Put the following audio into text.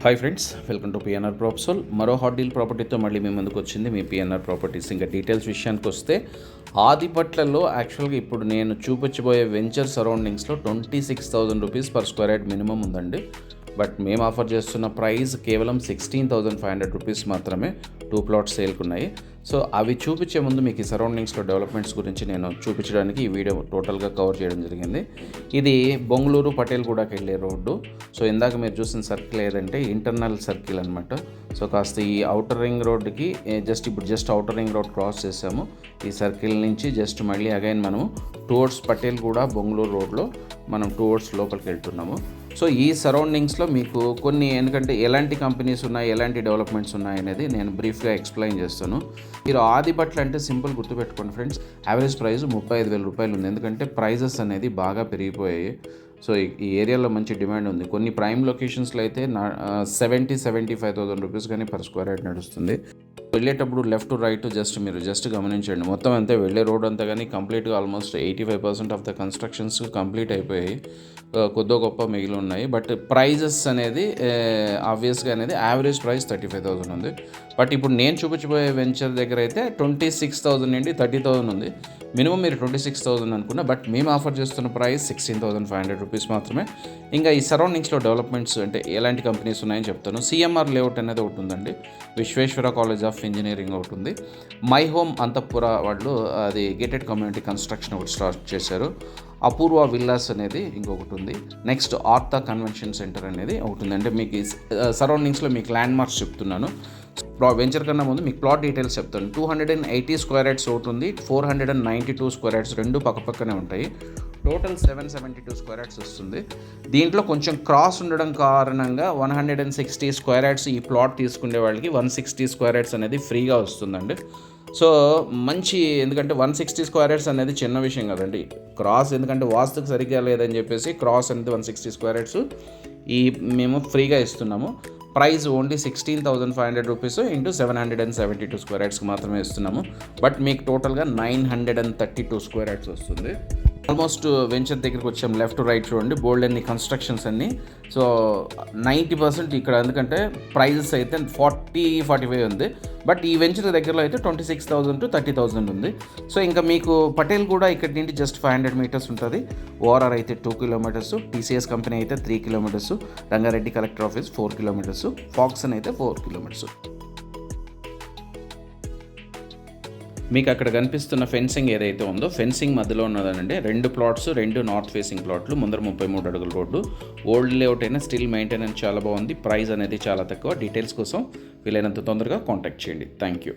Hi friends, welcome to PNR ప్రాపర్సోల్. మరో hot deal ప్రాపర్టీతో మళ్ళీ మీ ముందుకు వచ్చింది మీ పిఎన్ఆర్ ప్రాపర్టీస్. ఇంకా డీటెయిల్స్ విషయానికి వస్తే ఆదిపట్లలో యాక్చువల్గా ఇప్పుడు నేను చూపించబోయే వెంచర్ సరౌండింగ్స్లో 26,000 rupees per square yard minimum ఉందండి. బట్ మేము ఆఫర్ చేస్తున్న ప్రైస్ కేవలం 16,500 రూపీస్ మాత్రమే. 2 ప్లాట్స్ సేల్కి ఉన్నాయి. సో అవి చూపించే ముందు మీకు ఈ సరౌండింగ్స్లో డెవలప్మెంట్స్ గురించి నేను చూపించడానికి ఈ వీడియో టోటల్గా కవర్ చేయడం జరిగింది. ఇది బొంగళూరు పటేల్గూడకి వెళ్ళే రోడ్డు. సో ఇందాక మీరు చూసిన సర్కిల్ ఏదంటే ఇంటర్నల్ సర్కిల్ అనమాట. సో కాస్త ఈ అవుటర్ రింగ్ రోడ్డుకి just outer ring road cross చేసాము. ఈ సర్కిల్ నుంచి జస్ట్ మళ్ళీ అగైన్ మనము టువర్డ్స్ పటేల్గూడ బొంగళూరు రోడ్లో మనం టువర్డ్స్ లోపలికి వెళ్తున్నాము. సో ఈ సరౌండింగ్స్లో మీకు కొన్ని ఎందుకంటే ఎలాంటి కంపెనీస్ ఉన్నాయి, ఎలాంటి డెవలప్మెంట్స్ ఉన్నాయి అనేది నేను బ్రీఫ్గా ఎక్స్ప్లెయిన్ చేస్తాను. మీరు ఆదిపట్ల అంటే సింపుల్ గుర్తుపెట్టుకోండి ఫ్రెండ్స్, యావరేజ్ ప్రైస్ 35,000 రూపాయలు ఉంది. ఎందుకంటే ప్రైజెస్ అనేది బాగా పెరిగిపోయాయి. సో ఈ ఏరియాలో మంచి డిమాండ్ ఉంది. కొన్ని ప్రైమ్ లొకేషన్స్లో అయితే 70,000-75,000 రూపీస్ కానీ పర్ స్క్వేర్ యార్డ్ నడుస్తుంది. వెళ్ళేటప్పుడు లెఫ్ట్ టు రైట్ మీరు గమనించండి. మొత్తం అంతే వెళ్ళే రోడ్ అంతా కానీ కంప్లీట్గా almost 85% of the constructions complete అయిపోయాయి. కొద్దో గొప్ప మిగిలి ఉన్నాయి. బట్ ప్రైజెస్ అనేది ఆబ్వియస్గా అనేది యావరేజ్ ప్రైస్ 35,000 ఉంది. బట్ ఇప్పుడు నేను చూపించబోయే వెంచర్ దగ్గర అయితే 26,000 నుండి 30,000 ఉంది. మినిమం మీరు 26,000 అనుకున్నా, బట్ మేము ఆఫర్ చేస్తున్న ప్రైస్ 16,500 రూపీస్ మాత్రమే. ఇంకా ఈ సరౌండింగ్స్లో డెవలప్మెంట్స్ అంటే ఎలాంటి కంపెనీస్ ఉన్నాయని చెప్తాను. సిఎంఆర్ లేఅవుట్ అనేది ఒకటి ఉందండి. విశ్వేశ్వర కాలేజ్ ఆఫ్ ఇంజనీరింగ్ ఒకటి ఉంది. మై హోమ్ అంతఃపుర వాళ్ళు అది గేటెడ్ కమ్యూనిటీ కన్స్ట్రక్షన్ ఒకటి స్టార్ట్ చేశారు. అపూర్వ విల్లాస్ అనేది ఇంకొకటి ఉంది. నెక్స్ట్ ఆర్తా కన్వెన్షన్ సెంటర్ అనేది ఒకటి ఉంది. అంటే మీకు సరౌండింగ్స్లో మీకు ల్యాండ్ మార్క్స్ చెప్తున్నాను. వెంచర్ కన్నా ముందు మీకు ప్లాట్ డీటెయిల్స్ చెప్తాను. 280 స్క్వేర్ యార్డ్స్ ఒకటి ఉంది, 492 స్క్వేర్ యార్డ్స్ రెండు పక్కపక్కనే ఉంటాయి. టోటల్ 772 స్క్వేర్ యార్డ్స్ వస్తుంది. దీంట్లో కొంచెం క్రాస్ ఉండడం కారణంగా 160 స్క్వేర్ యార్డ్స్ ఈ ప్లాట్ తీసుకునే వాళ్ళకి 160 స్క్వేర్ యార్డ్స్ అనేది ఫ్రీగా వస్తుందండి. సో మంచి, ఎందుకంటే 160 స్క్వేర్ యార్డ్స్ అనేది చిన్న విషయం కదండి. క్రాస్ ఎందుకంటే వాస్తుకు సరిగ్గా లేదని చెప్పేసి క్రాస్ అనేది 160 స్క్వేర్ యార్డ్స్ మేము ఫ్రీగా ఇస్తున్నాము. Price only 16,500 rupees into 772 square యార్డ్స్కి మాత్రమే ఇస్తున్నాము. బట్ మీకు టోటల్గా 932 స్క్వేర్ యార్డ్స్ వస్తుంది. ఆల్మోస్ట్ వెంచర్ దగ్గరికి వచ్చాం. లెఫ్ట్ రైట్ చూడండి, బోల్డ్ అన్ని కన్స్ట్రక్షన్స్ అన్నీ. సో 90% ఇక్కడ ఎందుకంటే ప్రైజెస్ అయితే 40-45 ఉంది. బట్ ఈ వెంచర్ దగ్గరలో అయితే 26,000 to 30,000 ఉంది. సో ఇంకా మీకు పటేల్ కూడా ఇక్కడ నుండి జస్ట్ 500 మీటర్స్ ఉంటుంది. ఓఆర్ఆర్ అయితే 2 కిలోమీటర్స్, టీసీఎస్ కంపెనీ అయితే 3 kilometres, Rangareddy collector office 4 kilometres, Foxconn అయితే 4 కిలోమీటర్స్. మీకు అక్కడ కనిపిస్తున్న ఫెన్సింగ్ ఏదైతే ఉందో ఫెన్సింగ్ మధ్యలో ఉన్నదనండి 2 ప్లాట్స్, 2 నార్త్ ఫేసింగ్ ప్లాట్లు, ముందర 33 అడుగుల రోడ్డు. ఓల్డ్ లేఅవుట్ అయినా స్టిల్ మెయింటెనెన్స్ చాలా బాగుంది. ప్రైస్ అనేది చాలా తక్కువ. డీటెయిల్స్ కోసం వీలైనంత తొందరగా కాంటాక్ట్ చేయండి. Thank you.